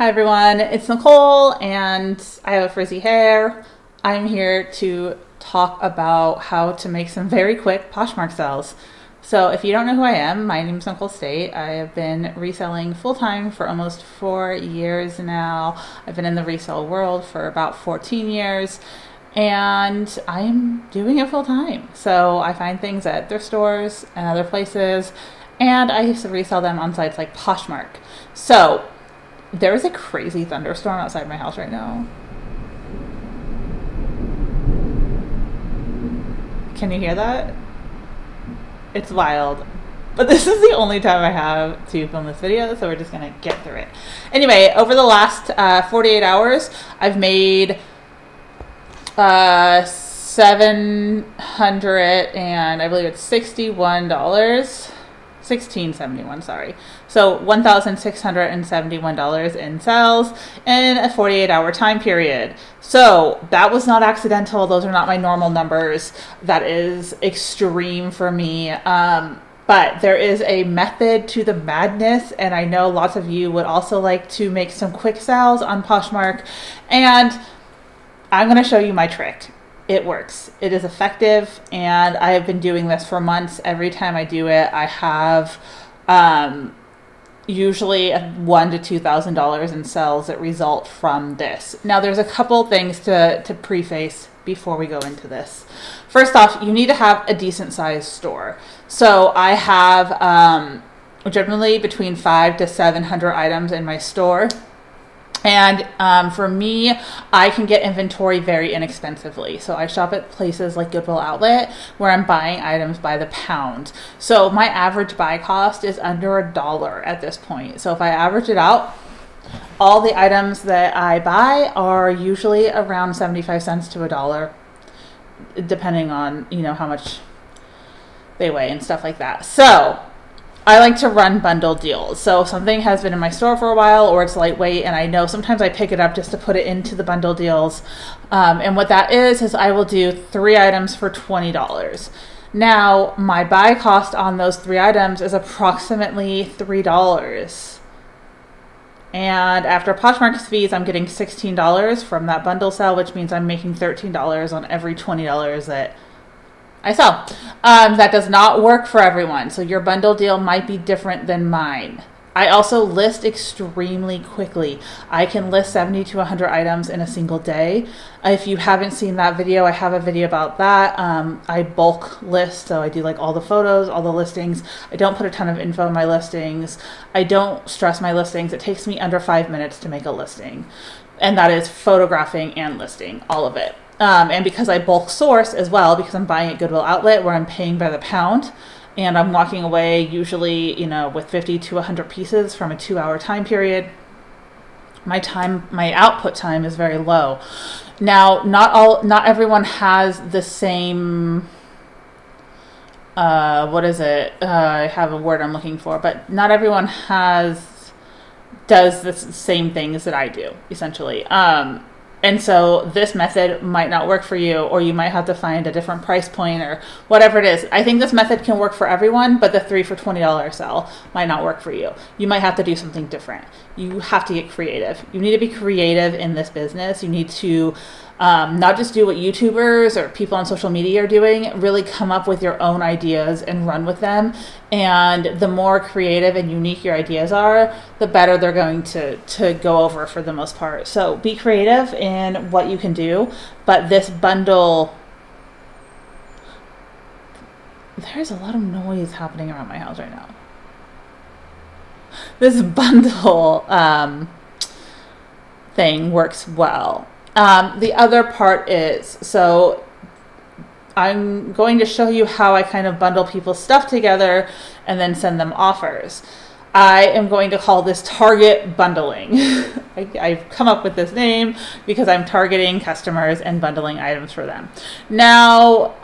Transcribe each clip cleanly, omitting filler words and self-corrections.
Hi everyone, it's Nicole and I have frizzy hair. I'm here to talk about how to make some very quick Poshmark sales. So if you don't know who I am, my name is Nicole State. I have been reselling full-time for almost 4 years now. I've been in the resale world for about 14 years and I'm doing it full-time. So I find things at thrift stores and other places, and I used to resell them on sites like Poshmark. So there is a crazy thunderstorm outside my house right now. Can you hear that? It's wild. But this is the only time I have to film this video, so we're just going to get through it. Anyway, over the last 48 hours, I've made $700 and I believe it's $61. $16.71, sorry. So $1,671 in sales in a 48-hour time period. So that was not accidental. Those are not my normal numbers. That is extreme for me. But there is a method to the madness, and I know lots of you would also like to make some quick sales on Poshmark, and I'm going to show you my trick. It works. It is effective, and I have been doing this for months. Every time I do it, I have usually $1,000 to $2,000 in sales that result from this. Now, there's a couple things to preface before we go into this. First off, you need to have a decent sized store. So I have generally between 500 to 700 items in my store. And for me, I can get inventory very inexpensively. So I shop at places like Goodwill Outlet where I'm buying items by the pound. So my average buy cost is under $1 at this point. So if I average it out, all the items that I buy are usually around 75 cents to $1, depending on, how much they weigh and stuff like that. So I like to run bundle deals. So if something has been in my store for a while or it's lightweight, and I know sometimes I pick it up just to put it into the bundle deals. And what that is I will do 3 items for $20. Now, my buy cost on those 3 items is approximately $3. And after Poshmark's fees, I'm getting $16 from that bundle sale, which means I'm making $13 on every $20 that I sell. That does not work for everyone. So your bundle deal might be different than mine. I also list extremely quickly. I can list 70 to 100 items in a single day. If you haven't seen that video, I have a video about that. I bulk list, so I do like all the photos, all the listings. I don't put a ton of info in my listings. I don't stress my listings. It takes me under 5 minutes to make a listing. And that is photographing and listing, all of it. And because I bulk source as well, because I'm buying at Goodwill Outlet where I'm paying by the pound, and I'm walking away usually, with 50 to 100 pieces from a 2-hour time period, my output time is very low. Now, not everyone has the same, I have a word I'm looking for, but not everyone does the same things that I do, essentially. And so this method might not work for you, or you might have to find a different price point or whatever it is. I think this method can work for everyone, but the 3 for $20 sell might not work for you. You might have to do something different. You have to get creative. You need to be creative in this business. You need to not just do what YouTubers or people on social media are doing, really come up with your own ideas and run with them. And the more creative and unique your ideas are, the better they're going to go over for the most part. So be creative in what you can do. But this bundle, there's a lot of noise happening around my house right now. This bundle thing works well. The other part is, so I'm going to show you how I kind of bundle people's stuff together and then send them offers. I am going to call this target bundling. I've come up with this name because I'm targeting customers and bundling items for them. Now,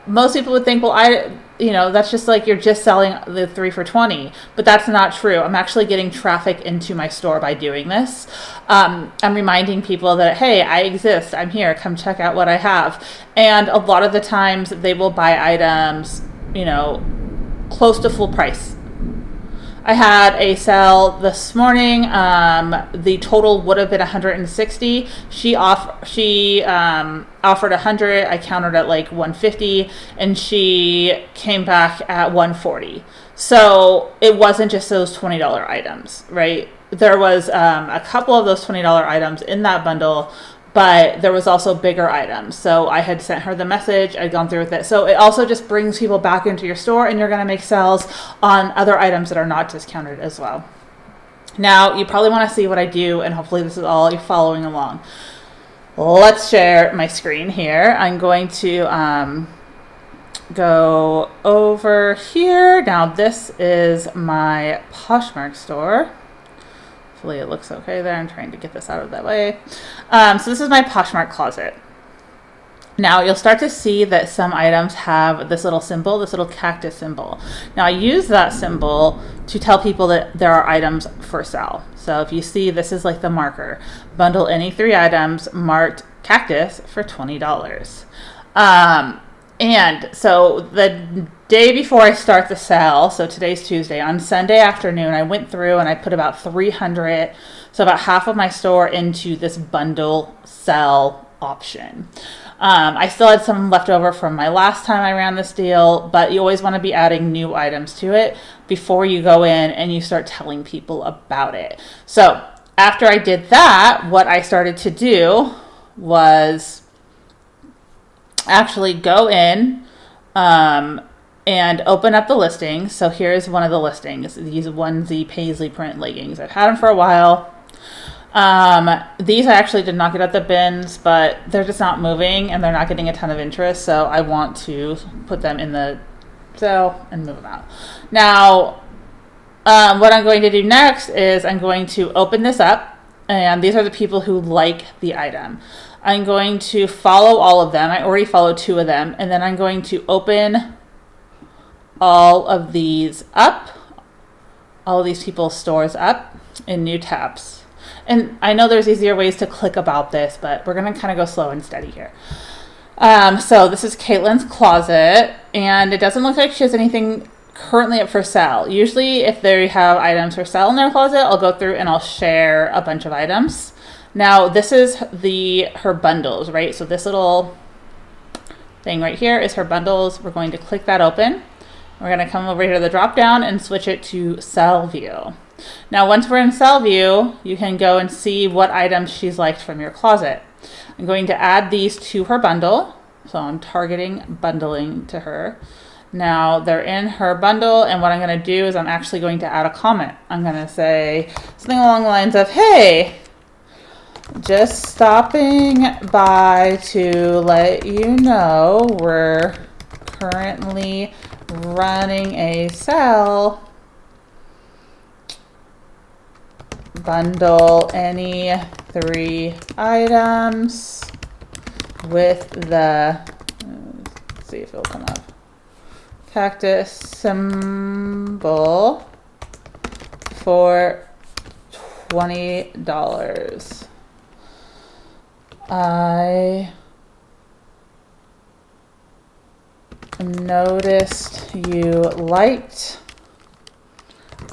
most people would think, well, that's just like you're just selling the 3 for $20, but that's not true. I'm actually getting traffic into my store by doing this. I'm reminding people that, hey, I exist. I'm here. Come check out what I have. And a lot of the times they will buy items, close to full price. I had a sale this morning. The total would have been 160. She offered 100. I countered at like 150, and she came back at 140. So it wasn't just those $20 items, right? There was a couple of those $20 items in that bundle, but there was also bigger items. So I had sent her the message. I'd gone through with it. So it also just brings people back into your store, and you're going to make sales on other items that are not discounted as well. Now, you probably want to see what I do, and hopefully this is all you're following along. Let's share my screen here. I'm going to go over here. Now, this is my Poshmark store. Hopefully it looks okay there. I'm trying to get this out of that way. So this is my Poshmark closet. Now you'll start to see that some items have this little symbol, this little cactus symbol. Now I use that symbol to tell people that there are items for sale. So if you see, this is like the marker. Bundle any 3 items marked cactus for $20. And so the day before I start the sale, so today's Tuesday, on Sunday afternoon, I went through and I put about 300, so about half of my store into this bundle sell option. I still had some left over from my last time I ran this deal, but you always want to be adding new items to it before you go in and you start telling people about it. So after I did that, what I started to do was actually go in and open up the listings. So here's one of the listings, these onesie paisley print leggings. I've had them for a while. These I actually did not get at the bins, but they're just not moving and they're not getting a ton of interest. So I want to put them in the sale and move them out. Now, what I'm going to do next is I'm going to open this up, and these are the people who like the item. I'm going to follow all of them. I already followed 2 of them. And then I'm going to open all of these up, all of these people's stores up in new tabs. And I know there's easier ways to click about this, but we're going to kind of go slow and steady here. So this is Caitlin's closet, and it doesn't look like she has anything currently up for sale. Usually if they have items for sale in their closet, I'll go through and I'll share a bunch of items. Now, this is her bundles, right? So this little thing right here is her bundles. We're going to click that open. We're going to come over here to the drop down and switch it to sell view. Now, once we're in sell view, you can go and see what items she's liked from your closet. I'm going to add these to her bundle. So I'm targeting bundling to her. Now they're in her bundle, and what I'm going to do is I'm actually going to add a comment. I'm going to say something along the lines of, hey, just stopping by to let you know we're currently running a sale. Bundle any 3 items with the, let's see if it'll come up, cactus symbol for $20. I noticed you liked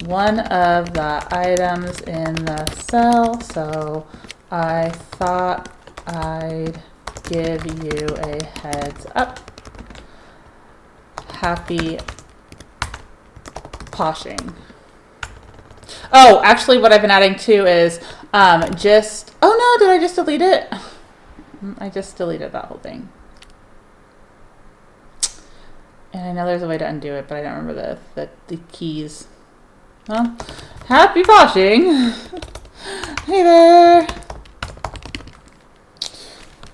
one of the items in the sale, so I thought I'd give you a heads up. Happy poshing. Oh, actually what I've been adding too is oh no, did I just delete it? I just deleted that whole thing. And I know there's a way to undo it, but I don't remember the keys. Well, happy poshing. Hey there.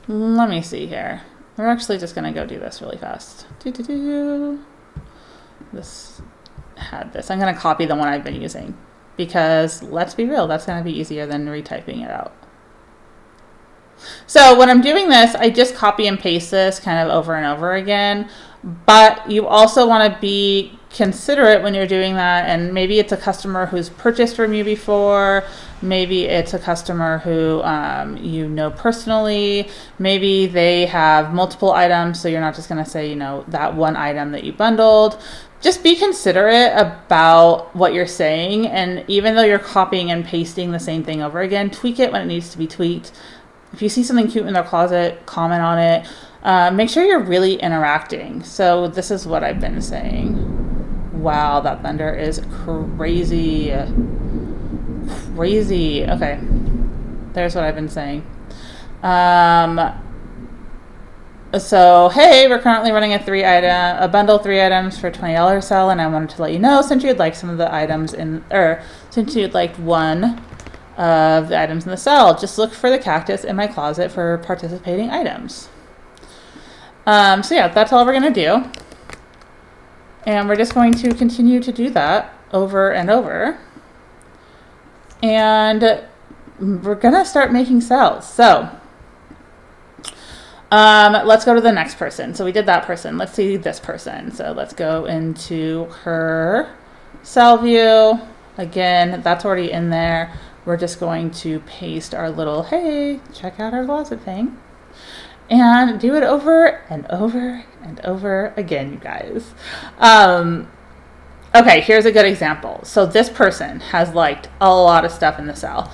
Let me see here. We're actually just going to go do this really fast. This had this. I'm going to copy the one I've been using because, let's be real, that's going to be easier than retyping it out. So when I'm doing this, I just copy and paste this kind of over and over again. But you also want to be considerate when you're doing that, and maybe it's a customer who's purchased from you before, maybe it's a customer who you know personally, maybe they have multiple items, so you're not just going to say, that one item that you bundled, just be considerate about what you're saying. And even though you're copying and pasting the same thing over again, tweak it when it needs to be tweaked. If you see something cute in their closet, comment on it. Make sure you're really interacting. So this is what I've been saying. Wow, that thunder is crazy. Crazy. Okay. There's what I've been saying. So, hey, we're currently running a bundle 3 items for $20 sale, and I wanted to let you know, since you'd like some of the items since you'd like one of the items in the sale, just look for the cactus in my closet for participating items. So yeah, that's all we're going to do. And we're just going to continue to do that over and over. And we're going to start making sales. So, let's go to the next person. So we did that person. Let's see this person. So let's go into her sell view. Again, that's already in there. We're just going to paste our little, hey, check out our closet thing. And do it over and over and over again, you guys. Okay, here's a good example. So this person has liked a lot of stuff in the sale.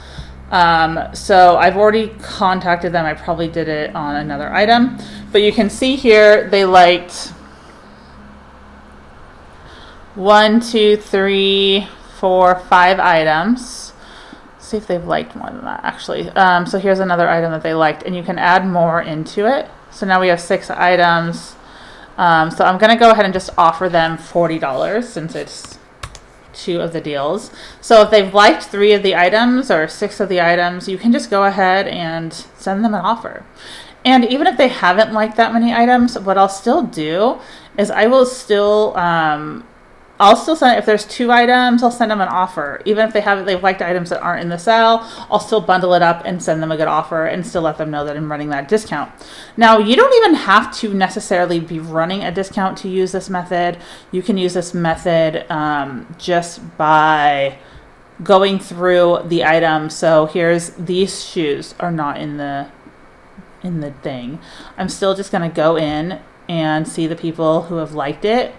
So I've already contacted them. I probably did it on another item, but you can see here they liked 1, 2, 3, 4, 5 items. Let's see if they've liked more than that actually. So here's another item that they liked, and you can add more into it. So now we have 6 items. So I'm going to go ahead and just offer them $40 since it's 2 of the deals. So if they've liked 3 of the items or 6 of the items, you can just go ahead and send them an offer. And even if they haven't liked that many items, what I'll still do is I'll still send, if there's 2 items, I'll send them an offer. Even if they've liked items that aren't in the sale, I'll still bundle it up and send them a good offer and still let them know that I'm running that discount. Now, you don't even have to necessarily be running a discount to use this method. You can use this method just by going through the items. So here's these shoes are not in the thing. I'm still just going to go in and see the people who have liked it.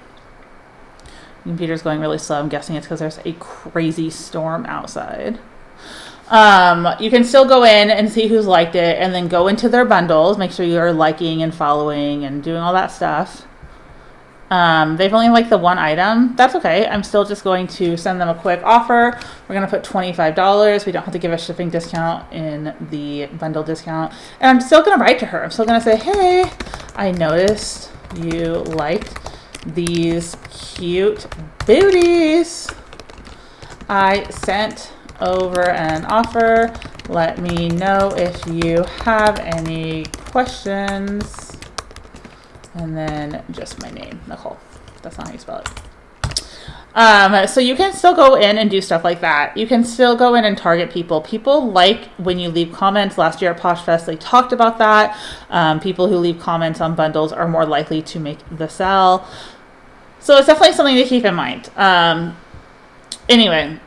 Computer's going really slow. I'm guessing it's because there's a crazy storm outside. You can still go in and see who's liked it and then go into their bundles. Make sure you're liking and following and doing all that stuff. They've only liked the 1 item. That's okay. I'm still just going to send them a quick offer. We're going to put $25. We don't have to give a shipping discount in the bundle discount. And I'm still going to write to her. I'm still going to say, hey, I noticed you liked these cute booties. I sent over an offer. Let me know if you have any questions. And then just my name, Nicole. That's not how you spell it. So you can still go in and do stuff like that. You can still go in and target people. People like when you leave comments. Last year at Posh Fest, they talked about that. People who leave comments on bundles are more likely to make the sell. So it's definitely something to keep in mind. Anyway,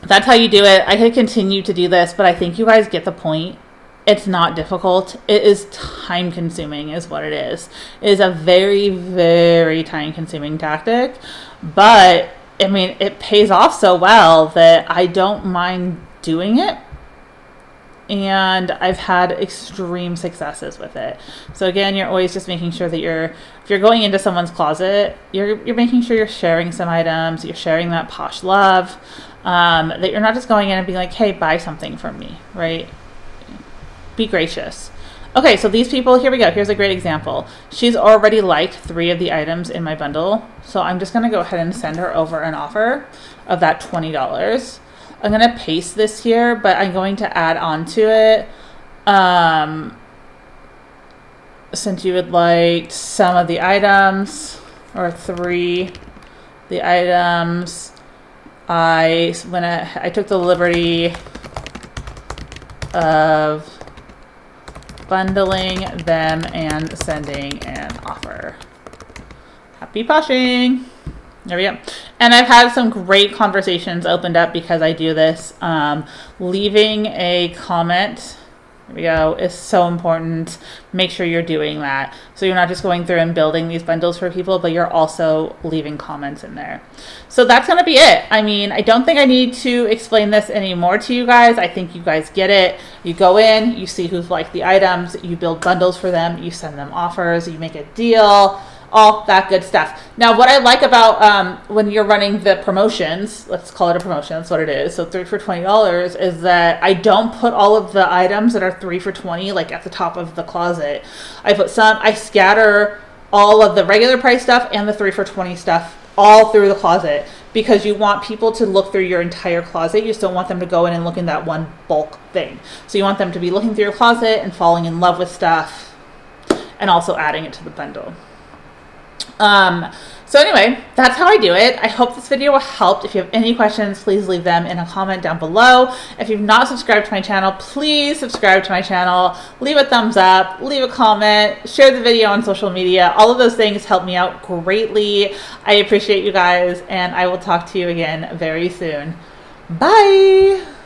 that's how you do it. I could continue to do this, but I think you guys get the point. It's not difficult. It is time consuming is what it is. It is a very, very time consuming tactic, but I mean, it pays off so well that I don't mind doing it. And I've had extreme successes with it. So again, you're always just making sure that if you're going into someone's closet, you're making sure you're sharing some items, you're sharing that posh love, that you're not just going in and being like, hey, buy something from me, right? Be gracious. Okay, so these people, here we go. Here's a great example. She's already liked 3 of the items in my bundle. So I'm just going to go ahead and send her over an offer of that $20. I'm going to paste this here, but I'm going to add on to it. Since you would like some of the items, or 3 the items, I took the liberty of bundling them and sending an offer. Happy poshing. There we go. And I've had some great conversations opened up because I do this. Leaving a comment. Here we go. Is so important. Make sure you're doing that. So you're not just going through and building these bundles for people, but you're also leaving comments in there. So that's going to be it. I mean, I don't think I need to explain this anymore to you guys. I think you guys get it. You go in, you see who's liked the items, you build bundles for them, you send them offers, you make a deal, all that good stuff. Now, what I like about when you're running the promotions, let's call it a promotion, that's what it is, so 3 for $20, is that I don't put all of the items that are 3 for $20 like at the top of the closet. I scatter all of the regular price stuff and the 3 for $20 stuff all through the closet, because you want people to look through your entire closet. You just don't want them to go in and look in that one bulk thing. So you want them to be looking through your closet and falling in love with stuff and also adding it to the bundle. So anyway, that's how I do it. I hope this video helped. If you have any questions, please leave them in a comment down below. If you've not subscribed to my channel, please subscribe to my channel. Leave a thumbs up, leave a comment, share the video on social media. All of those things help me out greatly. I appreciate you guys, and I will talk to you again very soon. Bye!